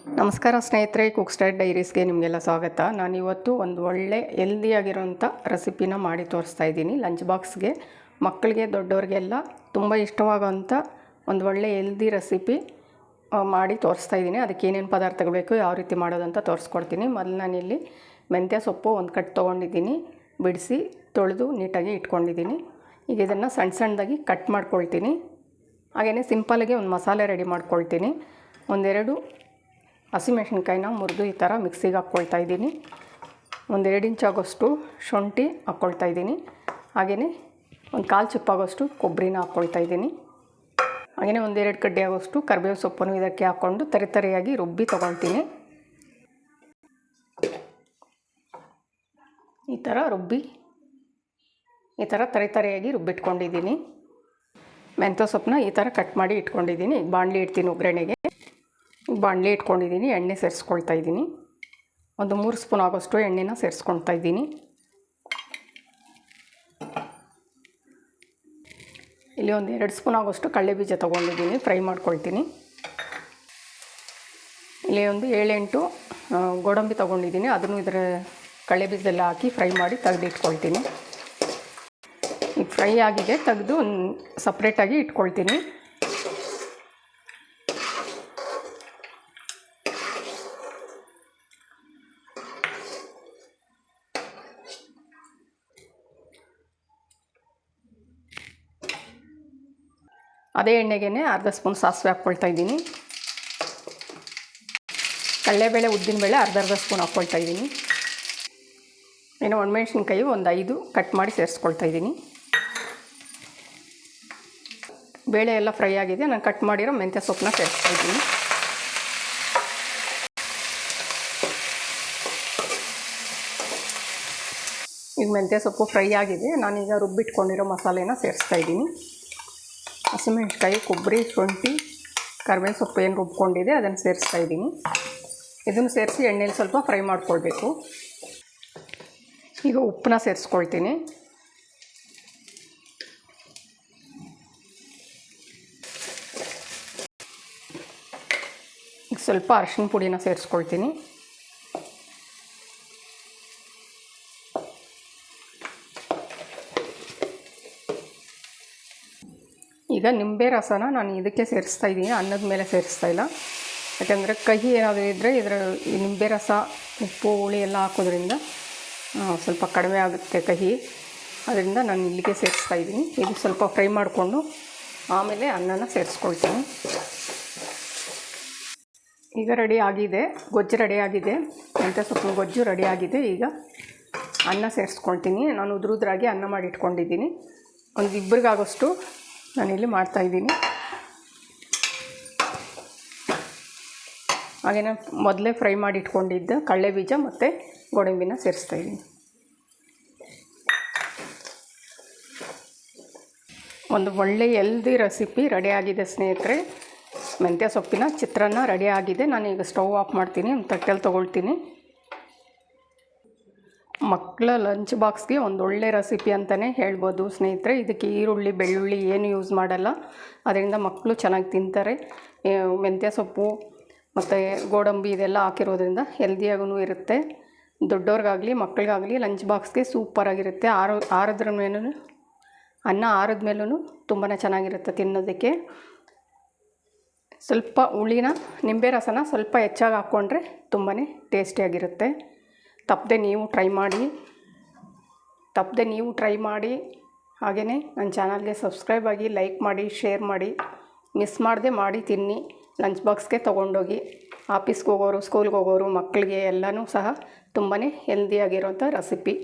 ನಮಸ್ಕಾರ ಸ್ನೇಹಿತರೆ, cook style ಡೈರೀಸ್ಗೆ ನಿಮಗೆಲ್ಲ ಸ್ವಾಗತ. ನಾನಿವತ್ತು ಒಂದು ಒಳ್ಳೆ ಹೆಲ್ದಿಯಾಗಿರೋಂಥ ರೆಸಿಪಿನ ಮಾಡಿ ತೋರಿಸ್ತಾ ಇದ್ದೀನಿ. ಲಂಚ್ ಬಾಕ್ಸ್ಗೆ ಮಕ್ಕಳಿಗೆ ದೊಡ್ಡವ್ರಿಗೆಲ್ಲ ತುಂಬ ಇಷ್ಟವಾಗೋಂಥ ಒಂದು ಒಳ್ಳೆ ಹೆಲ್ದಿ ರೆಸಿಪಿ ಮಾಡಿ ತೋರಿಸ್ತಾ ಇದ್ದೀನಿ. ಅದಕ್ಕೆ ಏನೇನು ಪದಾರ್ಥಗಳು ಬೇಕು, ಯಾವ ರೀತಿ ಮಾಡೋದಂತ ತೋರಿಸ್ಕೊಡ್ತೀನಿ. ಮೊದಲು ನಾನಿಲ್ಲಿ ಮೆಂತ್ಯ ಸೊಪ್ಪು ಒಂದು ಕಟ್ ತೊಗೊಂಡಿದ್ದೀನಿ, ಬಿಡಿಸಿ ತೊಳೆದು ನೀಟಾಗಿ ಇಟ್ಕೊಂಡಿದ್ದೀನಿ. ಈಗ ಇದನ್ನು ಸಣ್ಣ ಸಣ್ಣದಾಗಿ ಕಟ್ ಮಾಡ್ಕೊಳ್ತೀನಿ. ಹಾಗೆಯೇ ಸಿಂಪಲ್ಗೆ ಒಂದು ಮಸಾಲೆ ರೆಡಿ ಮಾಡ್ಕೊಳ್ತೀನಿ. ಒಂದೆರಡು ಹಸಿಮೆಣಸಿನ್ಕಾಯಿನ ಮುರಿದು ಈ ಥರ ಮಿಕ್ಸಿಗೆ ಹಾಕ್ಕೊಳ್ತಾ ಇದ್ದೀನಿ. ಒಂದು 2 ಇಂಚ್ ಆಗೋಷ್ಟು ಶುಂಠಿ ಹಾಕ್ಕೊಳ್ತಾ ಇದ್ದೀನಿ. ಹಾಗೆಯೇ ಒಂದು 1/4 ಚಿಪ್ಪಾಗೋಷ್ಟು ಕೊಬ್ಬರಿನ ಹಾಕ್ಕೊಳ್ತಾ ಇದ್ದೀನಿ. ಹಾಗೆಯೇ ಒಂದು 2 ಕಡ್ಡಿ ಆಗೋಷ್ಟು ಕರಿಬೇವು ಸೊಪ್ಪನ್ನು ಇದಕ್ಕೆ ಹಾಕ್ಕೊಂಡು ತರಿಯಾಗಿ ರುಬ್ಬಿ ತೊಗೊಳ್ತೀನಿ. ಈ ಥರ ರುಬ್ಬಿ ಈ ಥರ ತರಿಯಾಗಿ ರುಬ್ಬಿಟ್ಕೊಂಡಿದ್ದೀನಿ. ಮೆಂತ್ಯ ಸೊಪ್ಪನ್ನ ಈ ಥರ ಕಟ್ ಮಾಡಿ ಇಟ್ಕೊಂಡಿದ್ದೀನಿ. ಬಾಣಲಿ ಇಡ್ತೀನಿ ಒಗ್ಗರಣೆಗೆ. ಬಾಣಲಿ ಇಟ್ಕೊಂಡಿದ್ದೀನಿ, ಎಣ್ಣೆ ಸೇರಿಸ್ಕೊಳ್ತಾ ಇದ್ದೀನಿ. ಒಂದು 3 ಸ್ಪೂನ್ ಆಗೋಷ್ಟು ಎಣ್ಣೆನ ಸೇರಿಸ್ಕೊಳ್ತಾ ಇದ್ದೀನಿ. ಇಲ್ಲಿ ಒಂದು 2 ಸ್ಪೂನ್ ಆಗೋಷ್ಟು ಕಡಲೆ ಬೀಜ ತೊಗೊಂಡಿದ್ದೀನಿ, ಫ್ರೈ ಮಾಡ್ಕೊಳ್ತೀನಿ. ಇಲ್ಲಿ ಒಂದು 7-8 ಗೋಡಂಬಿ ತೊಗೊಂಡಿದ್ದೀನಿ, ಅದನ್ನು ಇದರ ಕಡಲೆ ಬೀಜದಲ್ಲಿ ಹಾಕಿ ಫ್ರೈ ಮಾಡಿ ತೆಗೆದಿಟ್ಕೊಳ್ತೀನಿ. ಈಗ ಫ್ರೈ ಆಗಿದೆ, ತೆಗೆದು ಸಪ್ರೇಟಾಗಿ ಇಟ್ಕೊಳ್ತೀನಿ. ಅದೇ ಎಣ್ಣೆಗೆ ಅರ್ಧ ಸ್ಪೂನ್ ಸಾಸಿವೆ ಹಾಕ್ಕೊಳ್ತಾ ಇದ್ದೀನಿ. ಕಡಲೆಬೇಳೆ, ಉದ್ದಿನಬೇಳೆ ಅರ್ಧ ಸ್ಪೂನ್ ಹಾಕ್ಕೊಳ್ತಾ ಇದ್ದೀನಿ. ಇನ್ನು ಒಣಮೆಣಸಿನ್ಕಾಯಿ ಒಂದು 5 ಕಟ್ ಮಾಡಿ ಸೇರಿಸ್ಕೊಳ್ತಾ ಇದ್ದೀನಿ. ಬೇಳೆ ಎಲ್ಲ ಫ್ರೈ ಆಗಿದೆ, ನಾನು ಕಟ್ ಮಾಡಿರೋ ಮೆಂತ್ಯ ಸೊಪ್ಪನ್ನ ಸೇರಿಸ್ತಾ ಇದ್ದೀನಿ. ಈಗ ಮೆಂತ್ಯ ಸೊಪ್ಪು ಫ್ರೈ ಆಗಿದೆ, ನಾನೀಗ ರುಬ್ಬಿಟ್ಕೊಂಡಿರೋ ಮಸಾಲೆನ ಸೇರಿಸ್ತಾ ಇದ್ದೀನಿ. ಹಸಿಮೆಣಸಿನ್ಕಾಯಿ, ಕೊಬ್ಬರಿ, ಶುಂಠಿ, ಕರಿಬೇವು ಸೊಪ್ಪು ಏನು ರುಬ್ಕೊಂಡಿದೆ ಅದನ್ನು ಸೇರಿಸ್ತಾ ಇದ್ದೀನಿ. ಇದನ್ನು ಸೇರಿಸಿ ಎಣ್ಣೆಲಿ ಸ್ವಲ್ಪ ಫ್ರೈ ಮಾಡ್ಕೊಳ್ಬೇಕು. ಈಗ ಉಪ್ಪನ್ನ ಸೇರಿಸ್ಕೊಳ್ತೀನಿ. ಈಗ ಸ್ವಲ್ಪ ಅರಿಶಿನ ಪುಡಿನ ಸೇರಿಸ್ಕೊಳ್ತೀನಿ. ಈಗ ನಿಂಬೆ ರಸನ ನಾನು ಇದಕ್ಕೆ ಸೇರಿಸ್ತಾ ಇದ್ದೀನಿ, ಅನ್ನದ ಮೇಲೆ ಸೇರಿಸ್ತಾ ಇಲ್ಲ. ಯಾಕಂದರೆ ಕಹಿ ಏನಾದರೂ ಇದ್ದರೆ ಈ ನಿಂಬೆ ರಸ, ಉಪ್ಪು, ಹುಳಿ ಎಲ್ಲ ಹಾಕೋದ್ರಿಂದ ಸ್ವಲ್ಪ ಕಡಿಮೆ ಆಗುತ್ತೆ ಕಹಿ. ಅದರಿಂದ ನಾನು ಇಲ್ಲಿಗೆ ಸೇರಿಸ್ತಾ ಇದ್ದೀನಿ. ಇದು ಸ್ವಲ್ಪ ಫ್ರೈ ಮಾಡಿಕೊಂಡು ಆಮೇಲೆ ಅನ್ನನ ಸೇರಿಸ್ಕೊಳ್ತೀನಿ. ಈಗ ರೆಡಿ ಆಗಿದೆ, ಗೊಜ್ಜು ರೆಡಿ ಆಗಿದೆ, ಮೆಂತ್ಯ ಸೊಪ್ಪಿನ ಗೊಜ್ಜು ರೆಡಿ ಆಗಿದೆ. ಈಗ ಅನ್ನ ಸೇರಿಸ್ಕೊಳ್ತೀನಿ. ನಾನು ಉದುರಾಗಿ ಅನ್ನ ಮಾಡಿ ಇಟ್ಕೊಂಡಿದ್ದೀನಿ. ಒಂದು ಇಬ್ಬರಿಗಾಗೋಷ್ಟು ನಾನಿಲ್ಲಿ ಮಾಡ್ತಾಯಿದ್ದೀನಿ. ಹಾಗೆಯೇ ಮೊದಲೇ ಫ್ರೈ ಮಾಡಿ ಇಟ್ಕೊಂಡಿದ್ದ ಕಡಲೆ ಬೀಜ ಮತ್ತು ಗೋಡಂಬಿನ ಸೇರಿಸ್ತಾಯಿದ್ದೀನಿ. ಒಂದು ಒಳ್ಳೆ ಹೆಲ್ದಿ ರೆಸಿಪಿ ರೆಡಿಯಾಗಿದೆ ಸ್ನೇಹಿತರೆ. ಮೆಂತ್ಯ ಸೊಪ್ಪಿನ ಚಿತ್ರಾನ್ನ ರೆಡಿ ಆಗಿದೆ. ನಾನೀಗ ಸ್ಟವ್ ಆಫ್ ಮಾಡ್ತೀನಿ, ಒಂದು ತಟ್ಟೆಯಲ್ಲಿ ತೊಗೊಳ್ತೀನಿ. ಮಕ್ಕಳ ಲಂಚ್ ಬಾಕ್ಸ್ಗೆ ಒಂದು ಒಳ್ಳೆ ರೆಸಿಪಿ ಅಂತಲೇ ಹೇಳ್ಬೋದು ಸ್ನೇಹಿತರೆ. ಇದಕ್ಕೆ ಈರುಳ್ಳಿ, ಬೆಳ್ಳುಳ್ಳಿ ಏನು ಯೂಸ್ ಮಾಡಲ್ಲ, ಅದರಿಂದ ಮಕ್ಕಳು ಚೆನ್ನಾಗಿ ತಿಂತಾರೆ. ಮೆಂತ್ಯ ಸೊಪ್ಪು ಮತ್ತು ಗೋಡಂಬಿ ಇದೆಲ್ಲ ಹಾಕಿರೋದ್ರಿಂದ ಹೆಲ್ದಿಯಾಗೂ ಇರುತ್ತೆ. ದೊಡ್ಡವ್ರಿಗಾಗಲಿ ಮಕ್ಕಳಿಗಾಗಲಿ ಲಂಚ್ ಬಾಕ್ಸ್ಗೆ ಸೂಪರಾಗಿರುತ್ತೆ. ಆರಿದ್ರ ಮೇಲೂ ಅನ್ನ ಆರಿದ ಮೇಲೂ ತುಂಬಾ ಚೆನ್ನಾಗಿರುತ್ತೆ ತಿನ್ನೋದಕ್ಕೆ. ಸ್ವಲ್ಪ ಹುಳಿನ, ನಿಂಬೆ ರಸನ ಸ್ವಲ್ಪ ಹೆಚ್ಚಾಗಿ ಹಾಕ್ಕೊಂಡ್ರೆ ತುಂಬಾ ಟೇಸ್ಟಿಯಾಗಿರುತ್ತೆ. ತಪ್ಪದೆ ನೀವು ಟ್ರೈ ಮಾಡಿ. ಹಾಗೆಯೇ ನನ್ನ ಚಾನಲ್ಗೆ ಸಬ್ಸ್ಕ್ರೈಬ್ ಆಗಿ, ಲೈಕ್ ಮಾಡಿ, ಶೇರ್ ಮಾಡಿ. ಮಿಸ್ ಮಾಡದೆ ಮಾಡಿ ತಿನ್ನಿ. ಲಂಚ್ ಬಾಕ್ಸ್ಗೆ ತೊಗೊಂಡೋಗಿ ಆಫೀಸ್ಗೆ ಹೋಗೋರು, ಸ್ಕೂಲ್ಗೆ ಹೋಗೋರು ಮಕ್ಕಳಿಗೆ ಎಲ್ಲನೂ ಸಹ ತುಂಬಾ ಹೆಲ್ದಿಯಾಗಿರೋಂಥ ರೆಸಿಪಿ.